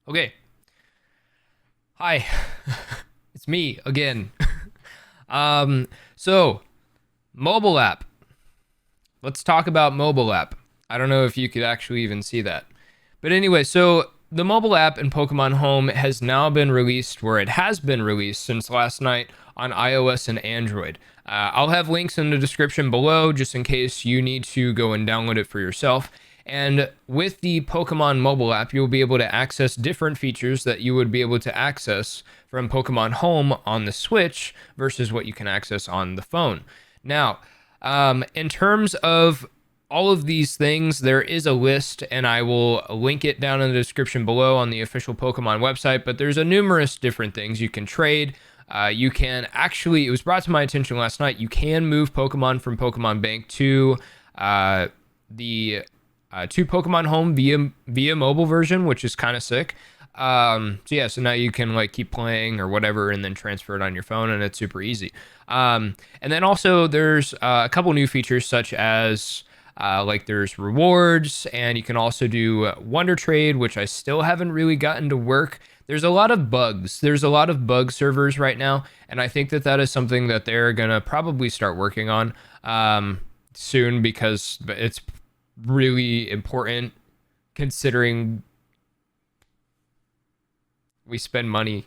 Okay. Hi. It's me again. So mobile app. Let's talk about mobile app. I don't know if you could actually even see that. But anyway, so the mobile app in Pokemon Home has now been released, where it has been released since last night on iOS and Android. I'll have links in the description below just in case you need to go and download it for yourself. And with the Pokemon mobile app, you'll be able to access different features that you would be able to access from Pokemon Home on the Switch versus what you can access on the phone. Now, in terms of all of these things, there is a list, and I will link it down in the description below on the official Pokemon website. But there's a numerous different things you can trade. You can actually, it was brought to my attention last night, you can move Pokemon from Pokemon Bank to the to Pokemon Home via mobile version, which is kind of sick. So now you can like keep playing or whatever, and then transfer it on your phone, and it's super easy. And then also there's a couple new features such as like there's rewards, and you can also do Wonder Trade, which I still haven't really gotten to work. There's a lot of bugs. There's a lot of bug servers right now, and I think that that is something that they're gonna probably start working on soon, because it's really important considering we spend money.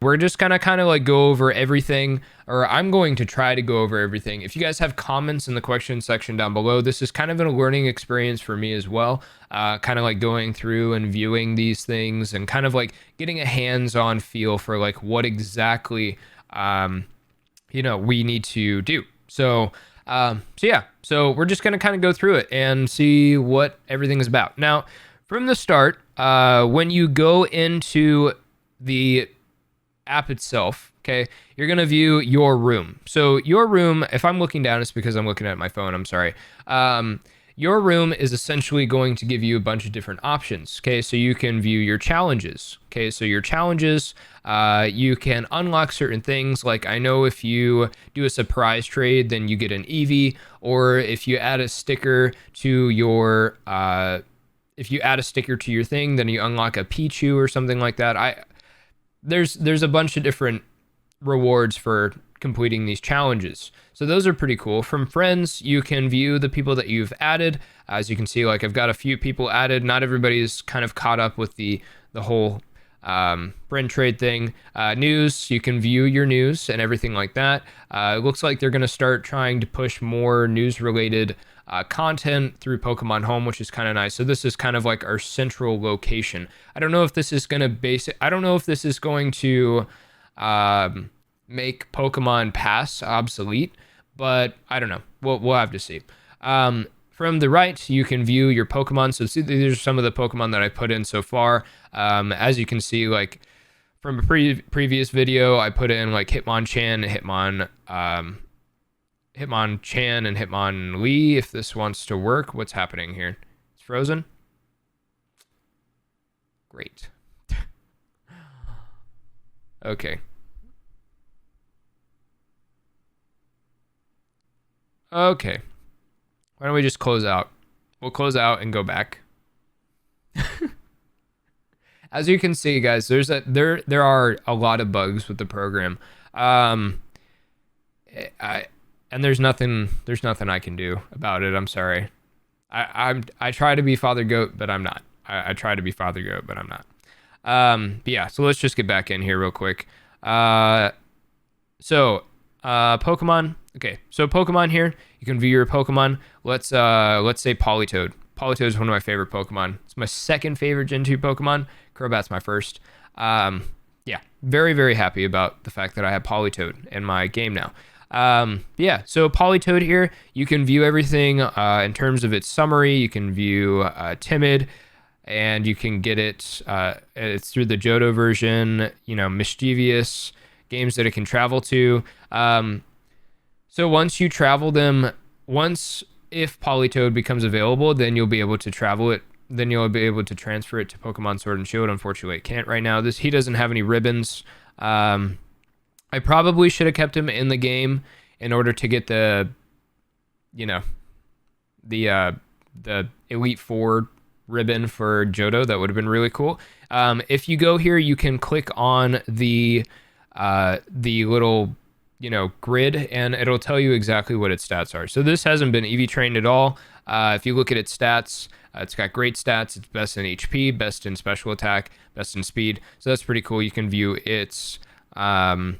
We're just gonna kind of like go over everything, or I'm going to try to go over everything. If you guys have comments in the question section down below, this is kind of a learning experience for me as well. Kind of like going through and viewing these things and kind of like getting a hands-on feel for like what exactly we need to do. So we're just gonna kind of go through it and see what everything is about. Now, from the start, when you go into the app itself, okay, you're gonna view your room. So your room, if I'm looking down, it's because I'm looking at my phone. I'm sorry. Your room is essentially going to give you a bunch of different options. Okay, so you can view your challenges. Okay, so your challenges, you can unlock certain things. Like I know if you do a surprise trade, then you get an Eevee, or if you add a sticker to your thing, then you unlock a Pichu or something like that. There's a bunch of different rewards for completing these challenges. So those are pretty cool. From friends, you can view the people that you've added. As you can see, like I've got a few people added. Not everybody's kind of caught up with the whole friend trade thing. News, you can view your news and everything like that. It looks like they're going to start trying to push more news related content through Pokemon Home, which is kind of nice. So this is kind of like our central location. I don't know if this is going to I don't know if this is going to make Pokemon Pass obsolete, but I don't know. We'll have to see. From the right, you can view your Pokemon. So these are some of the Pokemon that I put in so far. As you can see, like from a previous video, I put in like Hitmonchan, Hitmonchan, and Hitmonlee. If this wants to work, what's happening here? It's frozen. Great. Okay. Okay. Why don't we just close out? We'll close out and go back. As you can see, guys, there are a lot of bugs with the program. And there's nothing I can do about it. I'm sorry. I try to be Father Goat, but I'm not. I try to be Father Goat, but I'm not. But yeah, so let's just get back in here real quick. Pokemon. Okay, so Pokemon here, you can view your Pokemon. Let's say Politoed. Politoed is one of my favorite Pokemon. It's my second favorite Gen 2 Pokemon. Crobat's my first. Yeah, very, very happy about the fact that I have Politoed in my game now. So Politoed here, you can view everything in terms of its summary. You can view Timid, and you can get it, it's through the Johto version, Mischievous, games that it can travel to. So once you travel them, if Politoed becomes available, then you'll be able to travel it. Then you'll be able to transfer it to Pokemon Sword and Shield. Unfortunately, it can't right now. He doesn't have any ribbons. I probably should have kept him in the game in order to get the Elite Four ribbon for Johto. That would have been really cool. If you go here, you can click on the little grid, and it'll tell you exactly what its stats are. So this hasn't been EV trained at all. If you look at its stats, it's got great stats. It's best in HP, best in special attack, best in speed. So that's pretty cool. You can view its you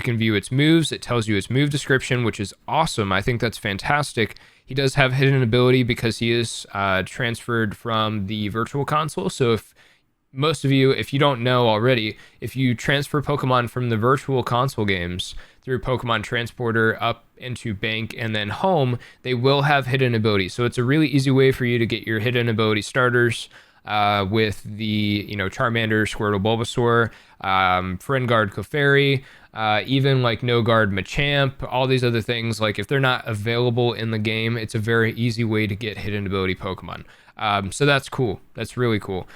can view its moves. It tells you its move description, which is awesome. I think that's fantastic. He does have hidden ability because he is transferred from the virtual console. So if most of you, if you don't know already, if you transfer Pokemon from the virtual console games through Pokemon Transporter up into Bank and then home, they will have hidden ability. So it's a really easy way for you to get your hidden ability starters with the Charmander, Squirtle, Bulbasaur, Friend Guard, Clefairy, even like No Guard, Machamp, all these other things. Like if they're not available in the game, it's a very easy way to get hidden ability Pokemon. So that's cool. That's really cool.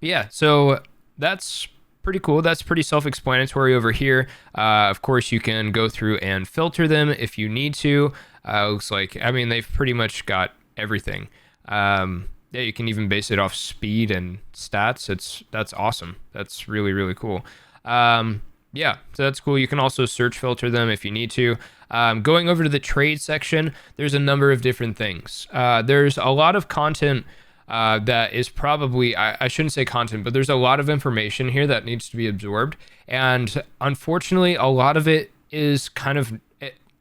Yeah, so that's pretty cool. That's pretty self-explanatory over here. Of course, you can go through and filter them if you need to. Looks like, I mean, they've pretty much got everything. Yeah, you can even base it off speed and stats. That's awesome. That's really, really cool. Yeah, so that's cool. You can also search filter them if you need to. Going over to the trade section, there's a number of different things. There's a lot of content that is probably, I shouldn't say content, but there's a lot of information here that needs to be absorbed. And unfortunately, a lot of it is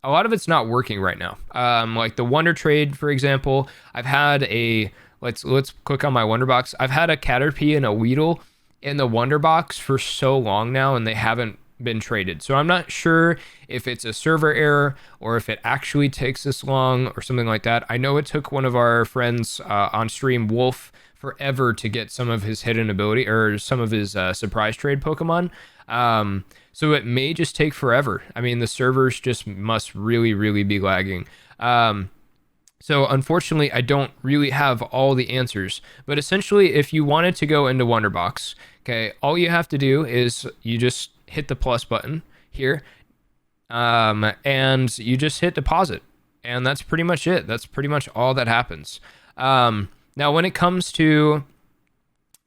a lot of it's not working right now. Like the Wonder Trade, for example, I've had let's click on my Wonder Box. I've had a Caterpie and a Weedle in the Wonder Box for so long now, and they haven't been traded. So I'm not sure if it's a server error or if it actually takes this long or something like that. I know it took one of our friends on stream, Wolf, forever to get some of his hidden ability or some of his surprise trade Pokemon. So it may just take forever. I mean, the servers just must really, really be lagging. So unfortunately, I don't really have all the answers, but essentially if you wanted to go into Wonderbox, okay, all you have to do is you just hit the plus button here, and you just hit deposit, and that's pretty much it. That's pretty much all that happens. Now, when it comes to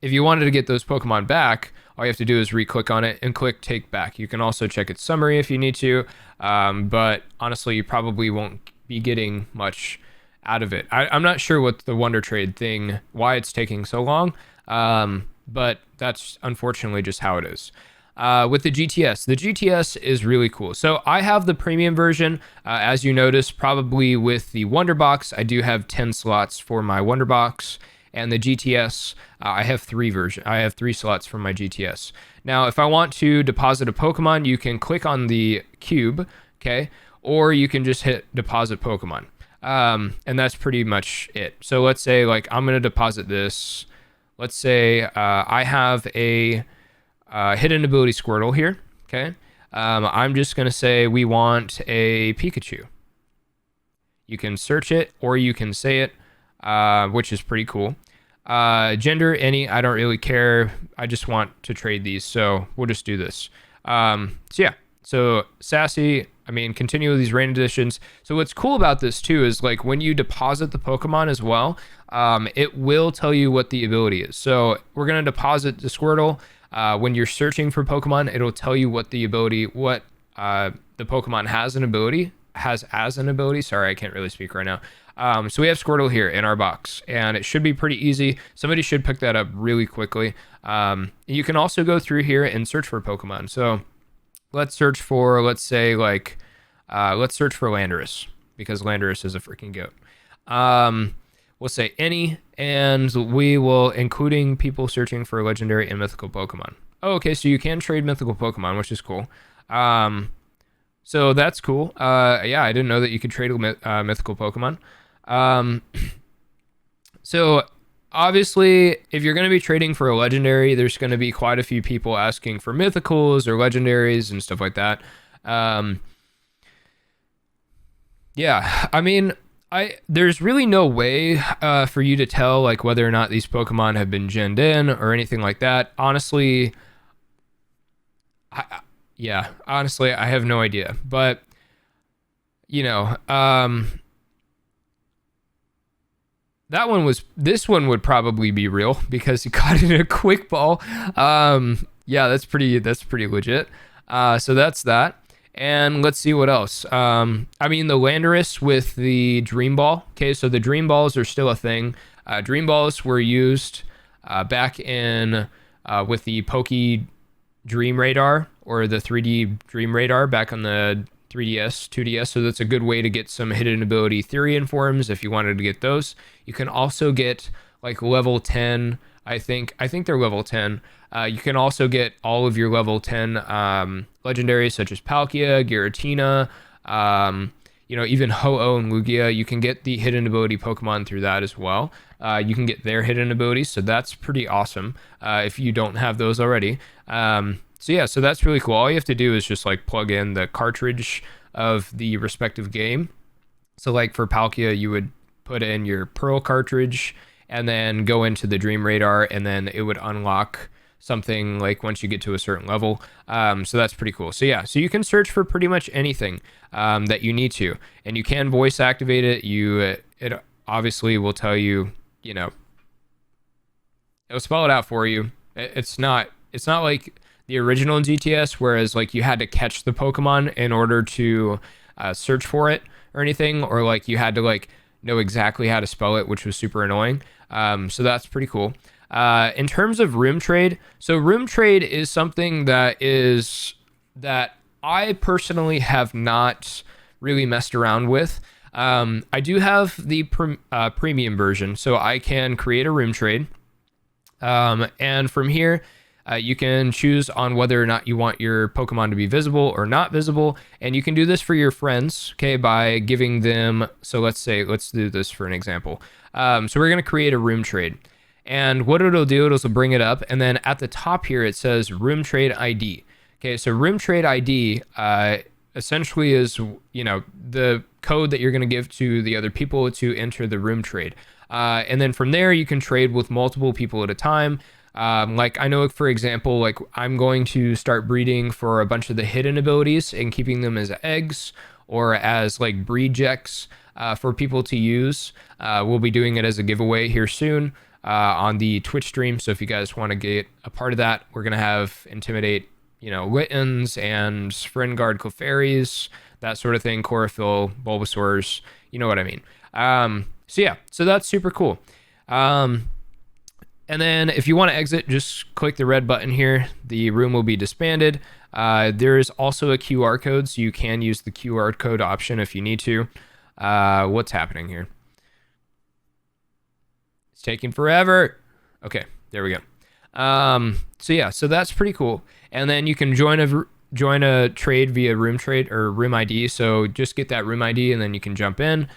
if you wanted to get those Pokemon back, all you have to do is re-click on it and click take back. You can also check its summary if you need to, but honestly, you probably won't be getting much out of it. I'm not sure what the Wonder Trade thing, why it's taking so long, but that's unfortunately just how it is. With the GTS is really cool. So I have the premium version, as you notice, probably with the Wonder Box. I do have 10 slots for my Wonder Box, and the GTS, I have 3 slots for my GTS. Now, if I want to deposit a Pokemon, you can click on the cube, okay, or you can just hit deposit Pokemon. And that's pretty much it. So let's say like I'm going to deposit this. Let's say I have a hidden ability Squirtle here. Okay. I'm just going to say we want a Pikachu. You can search it or you can say it, which is pretty cool. Gender, any, I don't really care. I just want to trade these. So we'll just do this. So yeah. So Sassy, I mean, continue with these rain additions. So what's cool about this too is like when you deposit the Pokemon as well, it will tell you what the ability is. So we're going to deposit the Squirtle. When you're searching for Pokemon, it'll tell you what the ability, what the Pokemon has as an ability. Sorry, I can't really speak right now. So we have Squirtle here in our box, and it should be pretty easy. Somebody should pick that up really quickly. You can also go through here and search for Pokemon. So let's search for, let's search for Landorus, because Landorus is a freaking goat. We'll say any, and we will, including people searching for legendary and mythical Pokemon. Oh, okay, so you can trade mythical Pokemon, which is cool. So that's cool. Yeah, I didn't know that you could trade mythical Pokemon. So obviously, if you're going to be trading for a legendary, there's going to be quite a few people asking for mythicals or legendaries and stuff like that. Yeah, I mean, there's really no way for you to tell like whether or not these Pokemon have been genned in or anything like that. Honestly, honestly, I have no idea. But, you know, This one would probably be real because he caught it in a quick ball. Yeah, that's pretty legit. So that's that. And let's see what else. I mean, the Landorus with the Dream Ball. Okay, so the Dream Balls are still a thing. Dream Balls were used back in with the Poke Dream Radar or the 3D Dream Radar back on the 3DS, 2DS. So that's a good way to get some hidden ability Therian forms if you wanted to get those. You can also get like level 10. I think they're level 10. You can also get all of your level 10 legendaries such as Palkia, Giratina, even Ho-Oh and Lugia. You can get the hidden ability Pokemon through that as well. You can get their hidden abilities, so that's pretty awesome if you don't have those already. So that's really cool. All you have to do is just like plug in the cartridge of the respective game. So like for Palkia, you would put in your Pearl cartridge and then go into the Dream Radar, and then it would unlock something like once you get to a certain level. So that's pretty cool. So yeah, so you can search for pretty much anything that you need to, and you can voice activate it. It obviously will tell you, it'll spell it out for you. It's not like the original GTS, whereas like you had to catch the Pokemon in order to search for it or anything, or like you had to like know exactly how to spell it, which was super annoying. So that's pretty cool. In terms of room trade, so room trade is something that I personally have not really messed around with. I do have the premium version, so I can create a room trade. And from here, you can choose on whether or not you want your Pokemon to be visible or not visible. And you can do this for your friends, okay, by giving them, so let's do this for an example. So we're going to create a room trade. And what it'll do, it'll bring it up. And then at the top here, it says room trade ID. Okay, so room trade ID essentially is, the code that you're going to give to the other people to enter the room trade. And then from there, you can trade with multiple people at a time. Like I know, for example, like I'm going to start breeding for a bunch of the hidden abilities and keeping them as eggs or as like breed checks for people to use. We'll be doing it as a giveaway here soon on the Twitch stream. So if you guys want to get a part of that, we're going to have Intimidate, Littens and Friend Guard Clefairies, that sort of thing, Chlorophyll, Bulbasaurs, you know what I mean. So that's super cool. And then if you want to exit, just click the red button here. The room will be disbanded. There is also a QR code, so you can use the QR code option if you need to. What's happening here? It's taking forever. Okay, there we go. So that's pretty cool. And then you can join a trade via room trade or room ID. So just get that room ID and then you can jump in.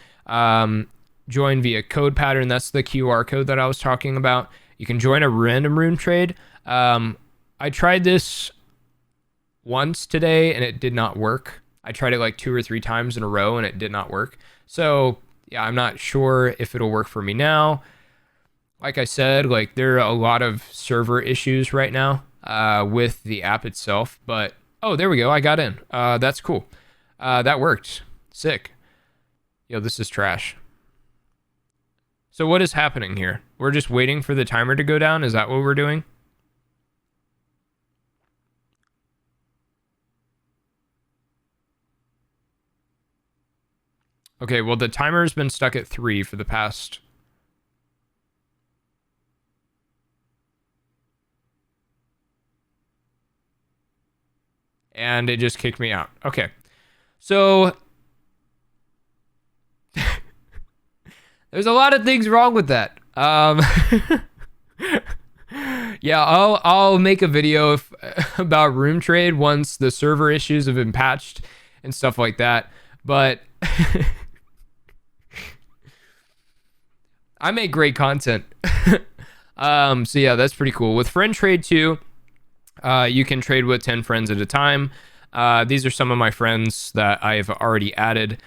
Join via code pattern. That's the QR code that I was talking about. You can join a random room trade. I tried this once today and it did not work. I tried it like 2 or 3 times in a row and it did not work. So yeah, I'm not sure if it'll work for me now. Like I said, like there are a lot of server issues right now with the app itself, but oh, there we go. I got in. That's cool. That worked. Sick. Yo, this is trash. So what is happening here? We're just waiting for the timer to go down. Is that what we're doing? Okay, well, the timer's been stuck at 3 for the past... And it just kicked me out. Okay. So... There's a lot of things wrong with that. Yeah, I'll make a video about room trade once the server issues have been patched and stuff like that. But I make great content. So yeah, that's pretty cool. With friend trade too, you can trade with 10 friends at a time. These are some of my friends that I've already added.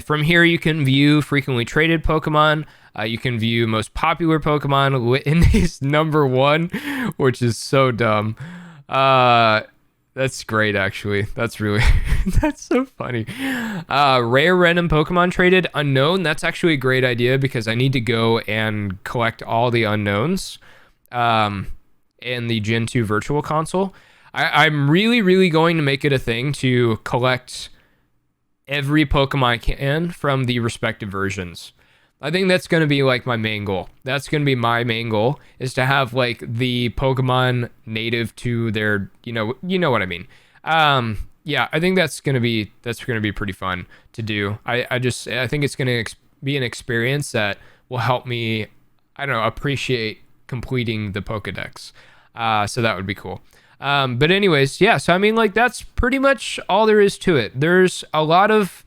From here, you can view frequently traded Pokemon. You can view most popular Pokemon. Is number 1, which is so dumb. That's great, actually. That's really... That's so funny. Rare random Pokemon traded unknown. That's actually a great idea because I need to go and collect all the unknowns in the Gen 2 Virtual Console. I'm really going to make it a thing to collect every Pokemon I can from the respective versions. I think that's going to be like my main goal. That's going to be my main goal, is to have like the Pokemon native to their, you know what I mean. Yeah, I think that's going to be pretty fun to do. I think it's going to be an experience that will help me, I don't know, appreciate completing the Pokedex. So that would be cool. But anyways, yeah, so I mean, like, that's pretty much all there is to it. There's a lot of,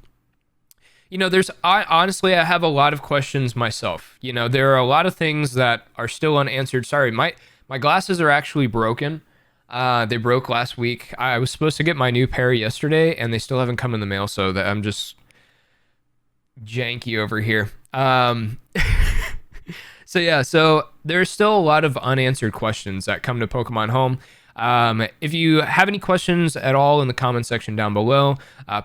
honestly, I have a lot of questions myself. There are a lot of things that are still unanswered. Sorry, my glasses are actually broken. They broke last week. I was supposed to get my new pair yesterday, and they still haven't come in the mail, so that I'm just janky over here. So yeah, so there's still a lot of unanswered questions that come to Pokemon Home. If you have any questions at all in the comment section down below,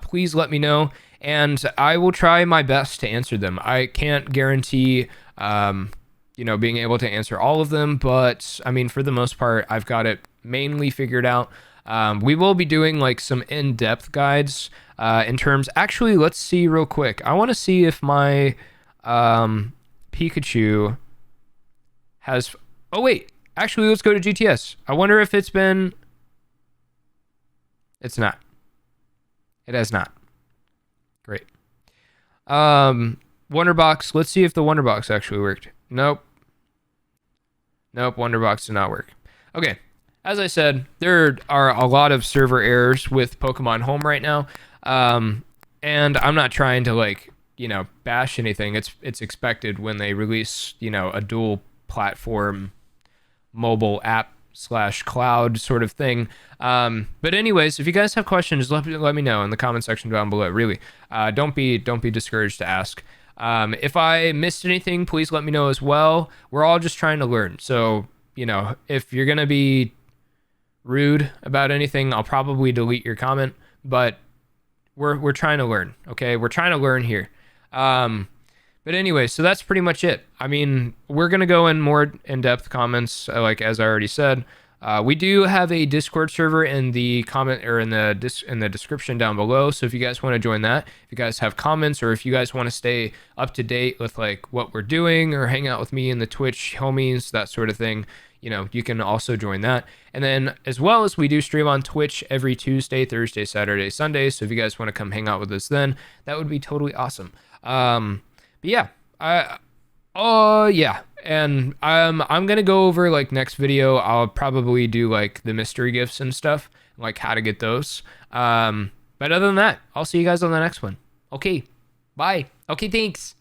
please let me know, and I will try my best to answer them. I can't guarantee, being able to answer all of them, but I mean, for the most part, I've got it mainly figured out. We will be doing like some in-depth guides in terms. Actually, let's see real quick. I want to see if my Pikachu has. Oh wait. Actually, let's go to GTS. I wonder if it's been... It's not. It has not. Great. Wonderbox. Let's see if the Wonderbox actually worked. Nope. Wonderbox did not work. Okay. As I said, there are a lot of server errors with Pokemon Home right now. And I'm not trying to, bash anything. It's expected when they release, a dual platform mobile app / cloud sort of thing. But anyways, if you guys have questions, let me know in the comment section down below. Really, don't be discouraged to ask. If I missed anything, please let me know as well. We're all just trying to learn. So, if you're gonna be rude about anything, I'll probably delete your comment. But we're trying to learn. Okay, we're trying to learn here. But anyway, so that's pretty much it. I mean, we're going to go in more in-depth comments, as I already said. We do have a Discord server in the comment or in the description down below. So if you guys want to join that, if you guys have comments, or if you guys want to stay up to date with what we're doing, or hang out with me in the Twitch homies, that sort of thing, you can also join that. And then as well as we do stream on Twitch every Tuesday, Thursday, Saturday, Sunday. So if you guys want to come hang out with us then, that would be totally awesome. But yeah, yeah, and I'm gonna go over next video. I'll probably do the mystery gifts and stuff, how to get those. But other than that, I'll see you guys on the next one. Okay, bye. Okay, thanks.